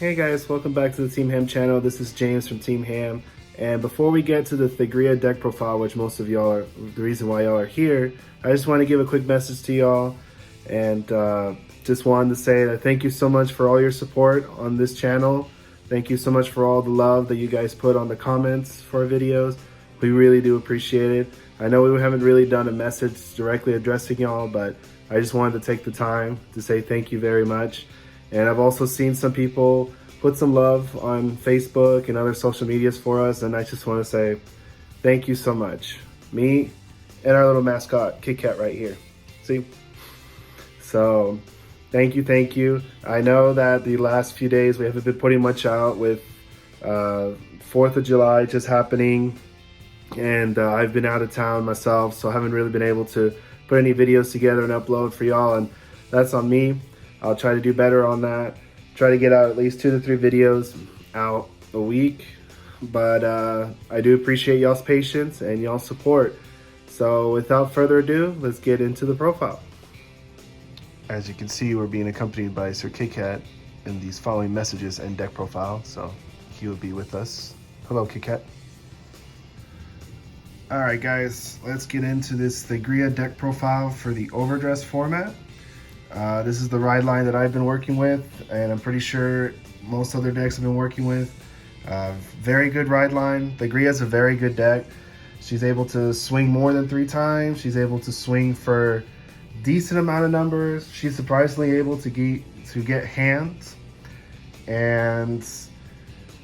Hey guys, welcome back to the Team Ham channel. This is James from Team Ham. And before we get to the Thegrea deck profile, which most of y'all are, the reason why y'all are here, I just want to give a quick message to y'all. And just wanted to say that thank you so much for all your support on this channel. Thank you so much for all the love that you guys put on the comments for our videos. We really do appreciate it. I know we haven't really done a message directly addressing y'all, but I just wanted to take the time to say thank you very much. And I've also seen some people put some love on Facebook and other social medias for us, and I just want to say thank you so much. Me and our little mascot, Kit Kat, right here. See? So thank you, thank you. I know that the last few days we haven't been putting much out with 4th of July just happening, and I've been out of town myself, so I haven't really been able to put any videos together and upload for y'all, and that's on me. I'll try to do better on that. Try to get out at least 2 to 3 videos out a week. But I do appreciate y'all's patience and y'all's support. So without further ado, let's get into the profile. As you can see, we're being accompanied by Sir Kit Kat in these following messages and deck profile. So he will be with us. Hello, Kit Kat. All right, guys, let's get into this Thegrea deck profile for the Overdress format. This is the ride line that I've been working with, and I'm pretty sure most other decks I've been working with. Very good ride line. Thegrea is a very good deck. She's able to swing more than 3 times. She's able to swing for decent amount of numbers. She's surprisingly able to get hands, and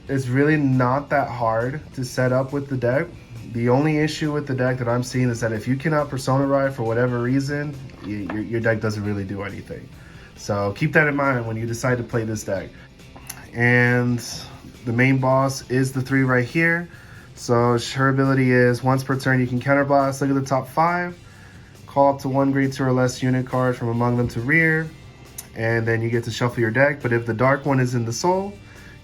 it's really not that hard to set up with the deck. The only issue with the deck that I'm seeing is that if you cannot Persona ride for whatever reason, your deck doesn't really do anything. So keep that in mind when you decide to play this deck. And the main boss is the 3 right here. So her ability is once per turn you can counterblast. Look at the top 5. Call up to 1 grade 2 or less unit card from among them to rear. And then you get to shuffle your deck. But if the dark one is in the soul,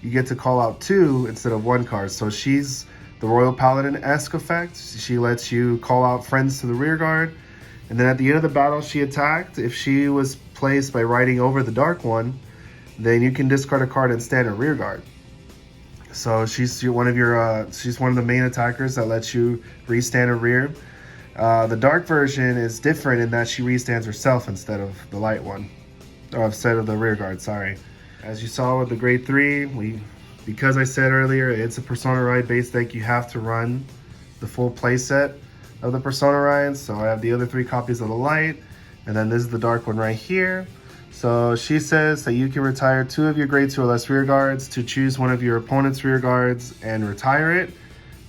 you get to call out 2 instead of 1 card. So she's the Royal Paladin-esque effect. She lets you call out friends to the rear guard. And then at the end of the battle she attacked, if she was placed by riding over the dark one, then you can discard a card and stand a rear guard. So she's one of the main attackers that lets you restand a rear. The dark version is different in that she restands herself instead of the light one. Or instead of the rear guard, sorry. As you saw with the grade 3, because I said earlier, it's a Persona Ride based deck, you have to run the full playset of the Persona Rides. So I have the other 3 copies of the light, and then this is the dark one right here. So she says that you can retire 2 of your grade 2 or less rear guards to choose one of your opponent's rear guards and retire it.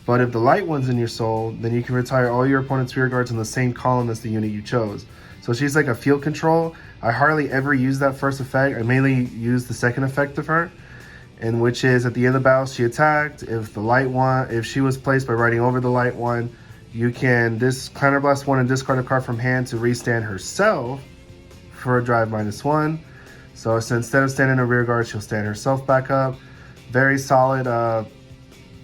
But if the light one's in your soul, then you can retire all your opponent's rear guards in the same column as the unit you chose. So she's like a field control. I hardly ever use that first effect. I mainly use the second effect of her, and which is at the end of the battle she attacked. If she was placed by riding over the light one, you can counterblast 1 and discard a card from hand to restand herself for a drive -1. So instead of standing a rear guard, she'll stand herself back up. Very solid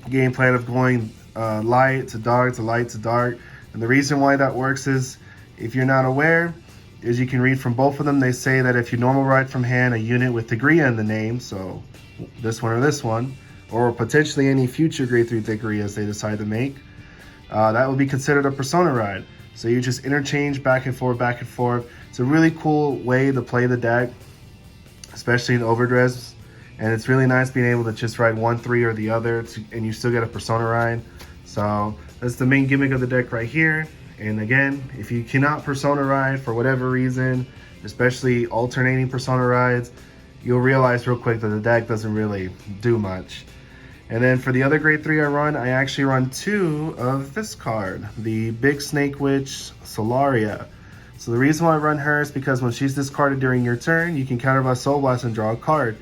game plan of going light to dark to light to dark. And the reason why that works is, if you're not aware, is you can read from both of them. They say that if you normal ride from hand a unit with Thegrea in the name, so this one or this one, or potentially any future grade 3 Thegreas they decide to make, that would be considered a Persona ride. So you just interchange back and forth, back and forth. It's a really cool way to play the deck, especially in Overdress. And it's really nice being able to just ride 1, 3 or the other, and you still get a Persona ride. So that's the main gimmick of the deck right here. And again, if you cannot Persona ride for whatever reason, especially alternating Persona rides, you'll realize real quick that the deck doesn't really do much. And then for the other grade 3 I actually run 2 of this card, the Big Snake Witch Solaria. So the reason why I run her is because when she's discarded during your turn, you can counterblast Soul Blast and draw a card.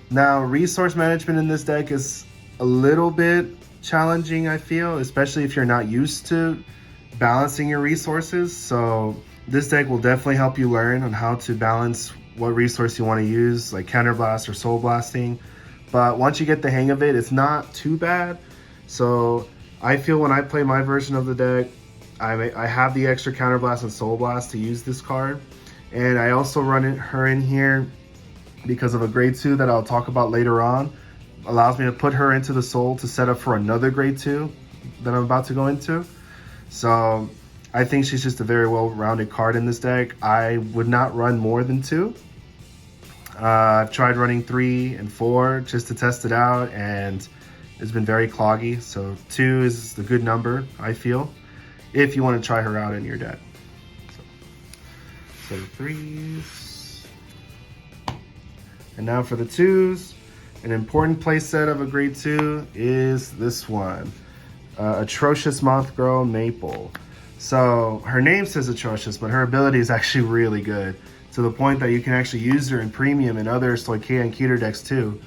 Now, resource management in this deck is a little bit challenging, I feel, especially if you're not used to balancing your resources. So this deck will definitely help you learn on how to balance what resource you want to use, like counterblast or soul blasting. But once you get the hang of it, it's not too bad. So I feel when I play my version of the deck, I have the extra counterblast and soul blast to use this card. And I also run her in here because of a grade 2 that I'll talk about later on. Allows me to put her into the soul to set up for another grade 2 that I'm about to go into. So I think she's just a very well-rounded card in this deck. I would not run more than 2. I've tried running 3 and 4 just to test it out, and it's been very cloggy. So 2 is the good number, I feel, if you want to try her out in your deck. So 3s. And now for the 2s. An important play set of a grade 2 is this one. Atrocious Moth Girl Maple. So her name says atrocious, but her ability is actually really good, to the point that you can actually use her in premium and other Thegrea and Keter decks too.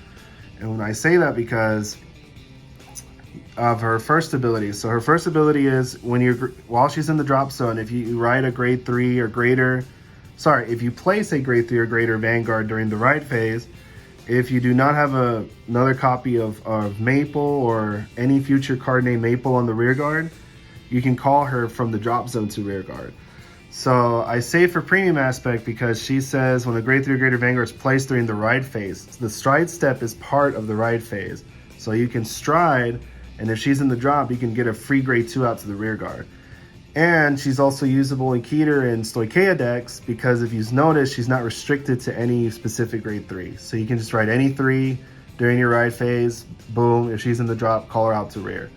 And when I say that, because of her first ability. So her first ability is while she's in the drop zone, if you ride a grade 3 or greater, if you place a grade 3 or greater Vanguard during the ride phase, if you do not have another copy of Maple or any future card named Maple on the rear guard, you can call her from the drop zone to rear guard. So I say for premium aspect because she says when a grade 3 or greater Vanguard is placed during the ride phase, the stride step is part of the ride phase. So you can stride, and if she's in the drop, you can get a free grade 2 out to the rear guard. And she's also usable in Keter and Thegrea decks because if you've noticed, she's not restricted to any specific grade 3. So you can just ride any 3 during your ride phase. Boom, if she's in the drop, call her out to rear.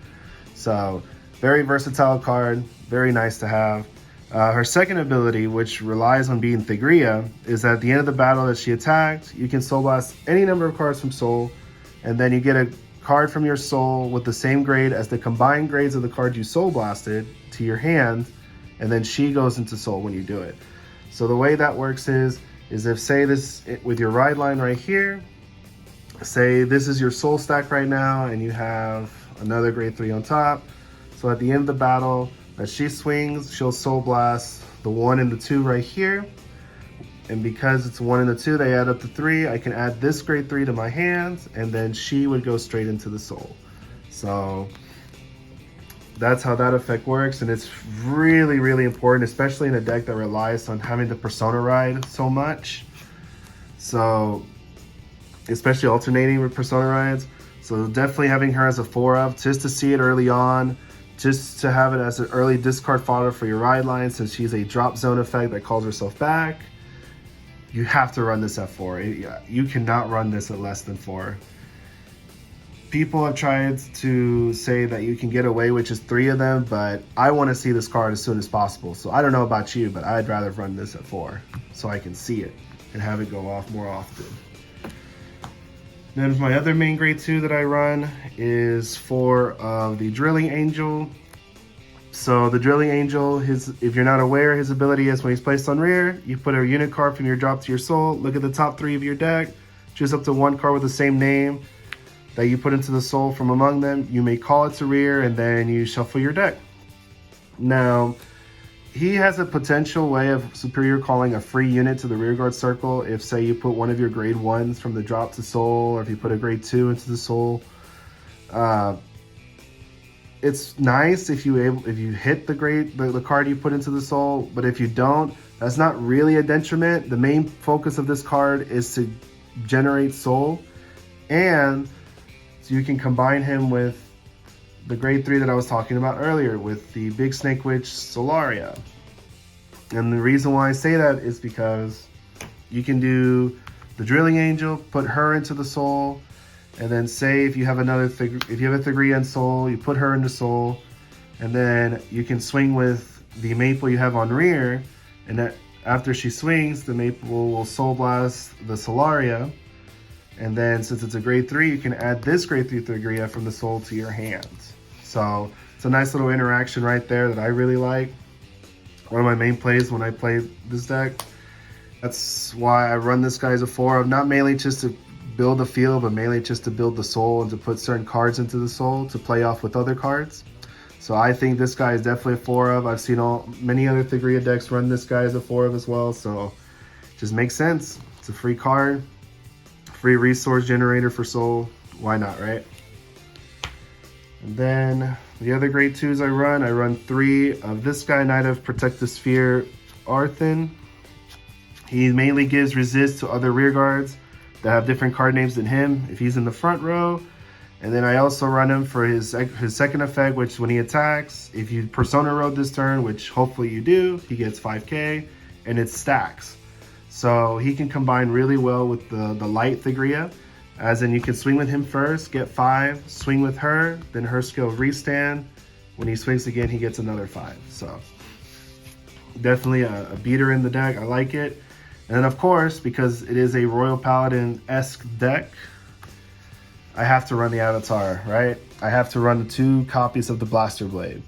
So very versatile card, very nice to have. Her second ability, which relies on being Thegrea, is that at the end of the battle that she attacked, you can soul blast any number of cards from soul, and then you get a card from your soul with the same grade as the combined grades of the cards you soul blasted to your hand, and then she goes into soul when you do it. So the way that works is if, say this with your ride line right here, say this is your soul stack right now and you have another grade 3 on top. So at the end of the battle that she swings, she'll soul blast the 1 and the 2 right here. And because it's 1 and the 2, they add up to 3. I can add this grade 3 to my hands, and then she would go straight into the soul. So that's how that effect works, and it's really, really important, especially in a deck that relies on having the persona ride so much. So, especially alternating with persona rides. So definitely having her as a 4-of, just to see it early on, just to have it as an early discard fodder for your ride line, since she's a drop zone effect that calls herself back. You have to run this at 4. You cannot run this at less than 4. People have tried to say that you can get away with just 3 of them, but I want to see this card as soon as possible. So I don't know about you, but I'd rather run this at 4 so I can see it and have it go off more often. Then my other main grade 2 that I run is 4 of the Drilling Angel. So the Drilling Angel, if you're not aware, his ability is when he's placed on rear, you put a unit card from your drop to your soul, look at the top 3 of your deck, choose up to 1 card with the same name that you put into the soul from among them. You may call it to rear, and then you shuffle your deck. Now, he has a potential way of superior calling a free unit to the rear guard circle if, say, you put one of your grade 1s from the drop to soul, or if you put a grade 2 into the soul. It's nice if you hit the card you put into the soul, but if you don't, that's not really a detriment. The main focus of this card is to generate soul, and so you can combine him with the grade 3 that I was talking about earlier with the Big Snake Witch Solaria. And the reason why I say that is because you can do the Drilling Angel, put her into the soul, and then say if you have a Thegrea in soul, you put her into soul, and then you can swing with the Maple you have on rear, and that after she swings, the Maple will soul blast the Solaria, and then since it's a grade 3, you can add this grade 3 Thegrea from the soul to your hand. So it's a nice little interaction right there that I really like. One of my main plays when I play this deck. That's why I run this guy as a 4-of, not mainly just to build the field, but mainly just to build the soul and to put certain cards into the soul to play off with other cards. So I think this guy is definitely a 4-of. I've seen many other Thegrea decks run this guy as a 4-of as well, so it just makes sense. It's a free card, free resource generator for soul. Why not, right? And then the other grade 2s I run 3 of this guy, Knight of Protective Sphere, Arthan. He mainly gives resist to other rear guards that have different card names than him if he's in the front row. And then I also run him for his second effect, which when he attacks, if you Persona Road this turn, which hopefully you do, he gets 5k, and it stacks. So he can combine really well with the light Thegrea, as in you can swing with him first, get 5, swing with her, then her skill restand. When he swings again, he gets another 5. So definitely a beater in the deck. I like it. And then of course, because it is a Royal Paladin-esque deck, I have to run the Avatar, right? I have to run the 2 copies of the Blaster Blade.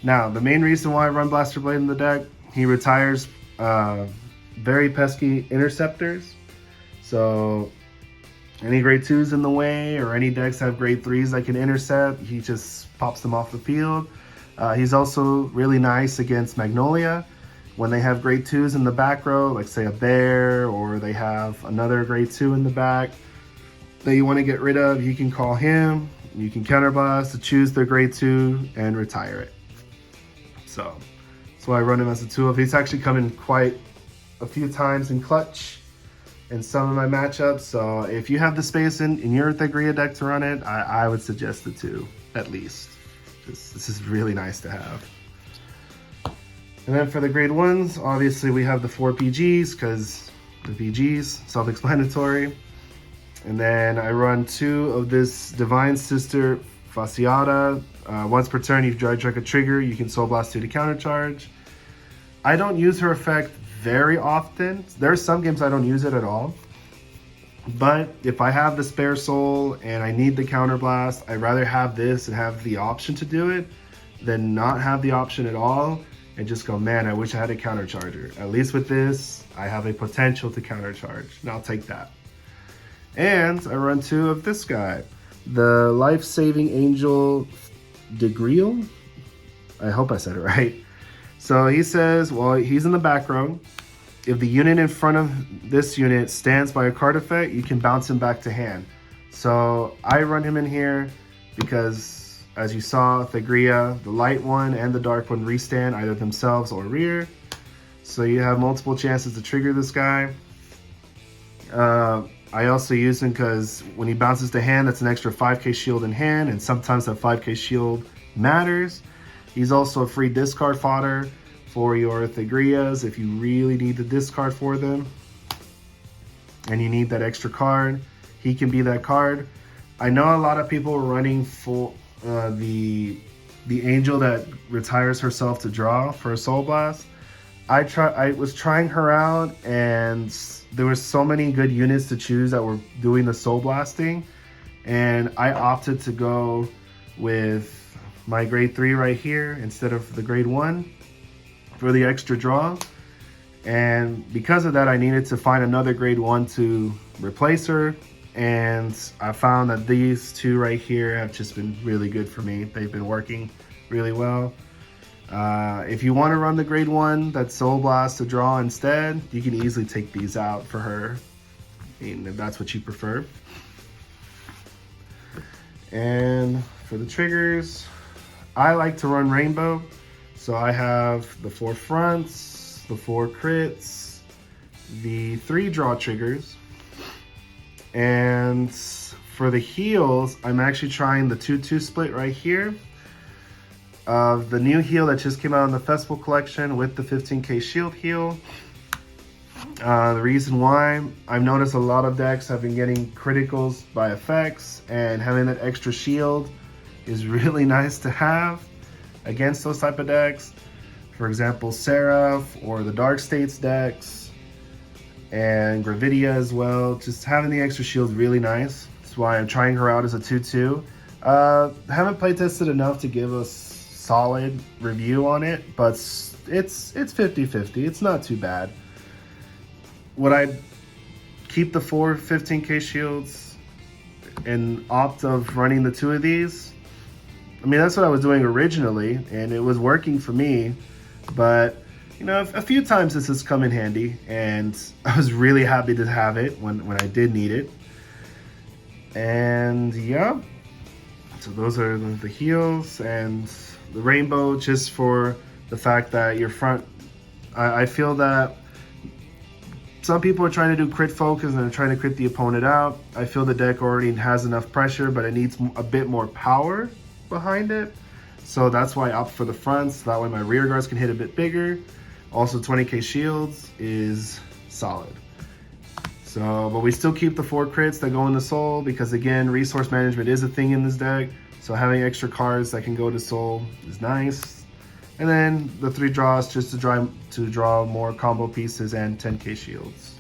Now, the main reason why I run Blaster Blade in the deck, he retires very pesky interceptors. So any grade 2s in the way, or any decks have grade 3s that can intercept, he just pops them off the field. He's also really nice against Magnolia. When they have grade 2s in the back row, like say a bear, or they have another grade 2 in the back that you want to get rid of, you can call him, you can counterblast to choose their grade 2 and retire it. So that's why I run him as a 2-of. He's actually come in quite a few times in clutch in some of my matchups. So if you have the space in your Thegrea deck to run it, I would suggest the 2 at least. This is really nice to have. And then for the grade 1s, obviously we have the 4 PGs, because the PGs, self-explanatory. And then I run 2 of this Divine Sister Fasciata. Once per turn, if you draw a trigger, you can Soul Blast 2 to countercharge. I don't use her effect very often. There are some games I don't use it at all. But if I have the spare soul and I need the counterblast, I'd rather have this and have the option to do it than not have the option at all and just go, man, I wish I had a countercharger. At least with this, I have a potential to countercharge, and I'll take that. And I run 2 of this guy, the Life-Saving Angel Thegrea. I hope I said it right. So he says, well, he's in the back row. If the unit in front of this unit stands by a card effect, you can bounce him back to hand. So I run him in here because, as you saw, Thegrea, the light one and the dark one restand either themselves or rear. So you have multiple chances to trigger this guy. I also use him because when he bounces to hand, that's an extra 5k shield in hand, and sometimes that 5k shield matters. He's also a free discard fodder for your Thegreas if you really need the discard for them and you need that extra card. He can be that card. I know a lot of people are running for the angel that retires herself to draw for a Soul Blast. I was trying her out, and there were so many good units to choose that were doing the Soul Blasting, and I opted to go with my grade 3 right here instead of the grade 1 for the extra draw. And because of that, I needed to find another grade 1 to replace her, and I found that these 2 right here have just been really good for me. They've been working really well. If you want to run the grade 1 that's Soul Blast to draw instead, you can easily take these out for her, if that's what you prefer. And for the triggers, I like to run Rainbow. So I have the 4 fronts, the 4 crits, the 3 draw triggers, and for the heals, I'm actually trying the 2-2 split right here of the new heal that just came out in the Festival Collection with the 15k shield heal. The reason why, I've noticed a lot of decks have been getting criticals by effects, and having that extra shield is really nice to have against those type of decks. For example, Seraph or the Dark States decks, and Gravidia as well. Just having the extra shield is really nice. That's why I'm trying her out as a 2-2. Haven't play tested enough to give a solid review on it, but it's 50-50. It's not too bad. Would I keep the 4 15k shields and opt of running the 2 of these? I mean, that's what I was doing originally, and it was working for me. But, you know, a few times this has come in handy, and I was really happy to have it when I did need it. And yeah, so those are the heals, and the Rainbow just for the fact that your front, I feel that some people are trying to do crit focus and they're trying to crit the opponent out. I feel the deck already has enough pressure, but it needs a bit more power behind it. So that's why I opt for the fronts. That way my rear guards can hit a bit bigger. Also 20k shields is solid. So, but we still keep the 4 crits that go into soul because again, resource management is a thing in this deck. So having extra cards that can go to soul is nice. And then the 3 draws just to draw more combo pieces and 10k shields.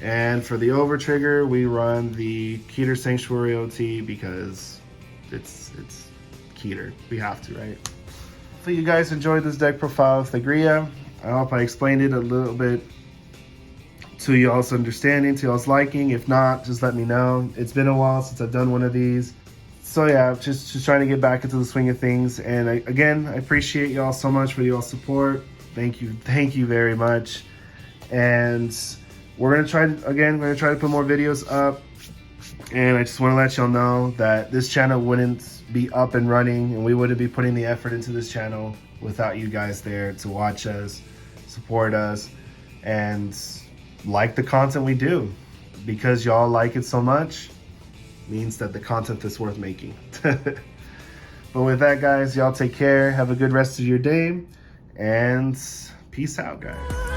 And for the over trigger, we run the Keter Sanctuary OT because it's Keter. We have to, right? Hopefully you guys enjoyed this deck profile of Thegrea. I hope I explained it a little bit to y'all's understanding, to y'all's liking. If not, just let me know. It's been a while since I've done one of these. So yeah, just trying to get back into the swing of things. And again, I appreciate y'all so much for y'all's support. Thank you very much. And we're gonna try to put more videos up. And I just want to let y'all know that this channel wouldn't be up and running, and we wouldn't be putting the effort into this channel without you guys there to watch us, support us, and like the content we do. Because y'all like it so much means that the content is worth making. But with that, guys, y'all take care. Have a good rest of your day, and peace out, guys.